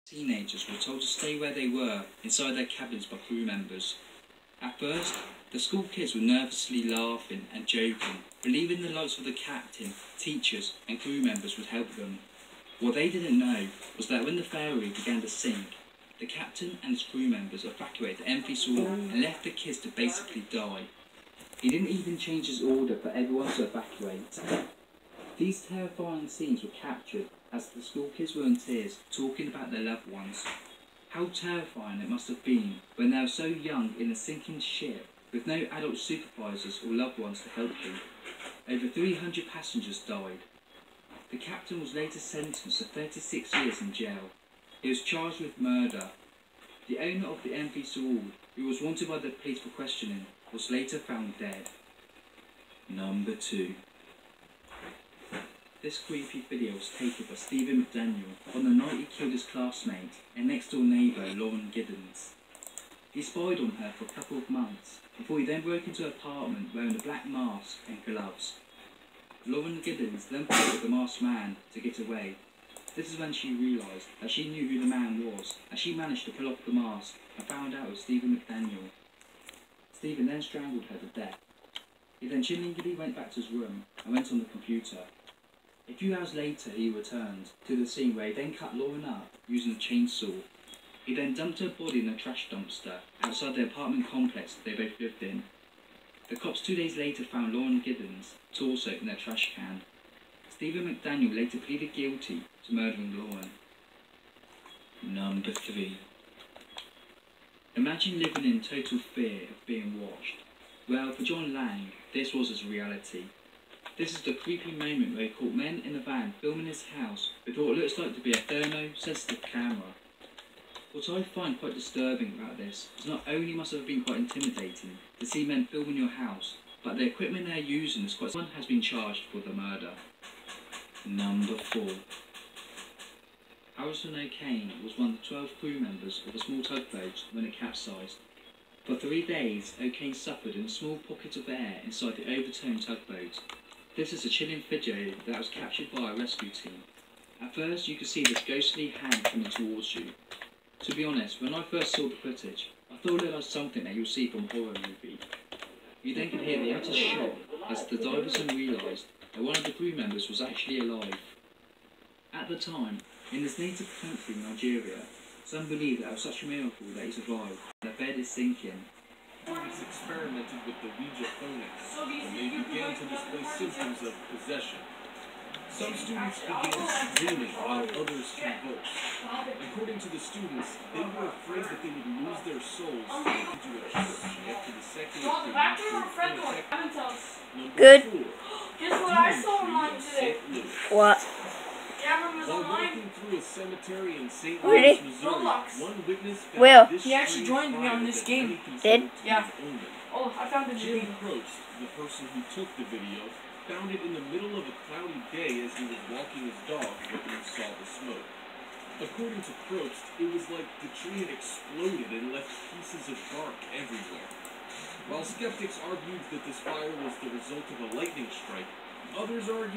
Teenagers were told to stay where they were, inside their cabins by crew members. At first, the school kids were nervously laughing and joking, believing the likes of the captain, teachers and crew members would help them. What they didn't know was that when the ferry began to sink, the captain and his crew members evacuated the empty saloon and left the kids to basically die. He didn't even change his order for everyone to evacuate. These terrifying scenes were captured as the school kids were in tears, talking about their loved ones. How terrifying it must have been when they were so young in a sinking ship with no adult supervisors or loved ones to help them. Over 300 passengers died. The captain was later sentenced to 36 years in jail. He was charged with murder. The owner of the MV Seward, who was wanted by the police for questioning, was later found dead. Number 2. This creepy video was taken by Stephen McDaniel on the night he killed his classmate and next door neighbour Lauren Giddens. He spied on her for a couple of months before he then broke into her apartment wearing a black mask and gloves. Lauren Giddens then played with the masked man to get away. This is when she realised that she knew who the man was, and she managed to pull off the mask and found out it was Stephen McDaniel. Stephen then strangled her to death. He then chillingly went back to his room and went on the computer. A few hours later he returned to the scene where he then cut Lauren up using a chainsaw. He then dumped her body in a trash dumpster outside the apartment complex they both lived in. The cops 2 days later found Lauren Giddens' torso in their trash can. Stephen McDaniel later pleaded guilty to murdering Lauren. Number 3. Imagine living in total fear of being watched. Well, for John Lang, this was his reality. This is the creepy moment where he caught men in a van filming his house with what looks like to be a thermo-sensitive camera. What I find quite disturbing about this is not only must it have been quite intimidating to see men filming your house, but the equipment they're using is quite... Someone has been charged for the murder. Number 4. Harrison O'Kane was one of the 12 crew members of a small tugboat when it capsized. For 3 days, O'Kane suffered in a small pocket of air inside the overturned tugboat. This is a chilling video that was captured by a rescue team. At first you could see this ghostly hand coming towards you. To be honest, when I first saw the footage, I thought it was something that you'll see from a horror movie. You then could hear the utter shock as the divers then realised that one of the crew members was actually alive. At the time, in his native country, Nigeria, some believe that it was such a miracle that he survived. The bed is sinking. Students experimented with the Ouija phonics, and they began to display symptoms of possession. Some students began screaming while others convulsed. According to the students, they were afraid that they would lose their souls into a church after the secular back to our friend door. Good. Guess what I saw online today? What? While walking through a cemetery in St. Really? Louis, Missouri, Roblox. one witness found Will. this He actually strange joined me on fire this that game. many considered Did? to be Yeah. omen. Oh, I found it Jim again. Probst, the person who took the video, found it in the middle of a cloudy day as he was walking his dog when he saw the smoke. According to Probst, it was like the tree had exploded and left pieces of bark everywhere. While skeptics argued that this fire was the result of a lightning strike, others argued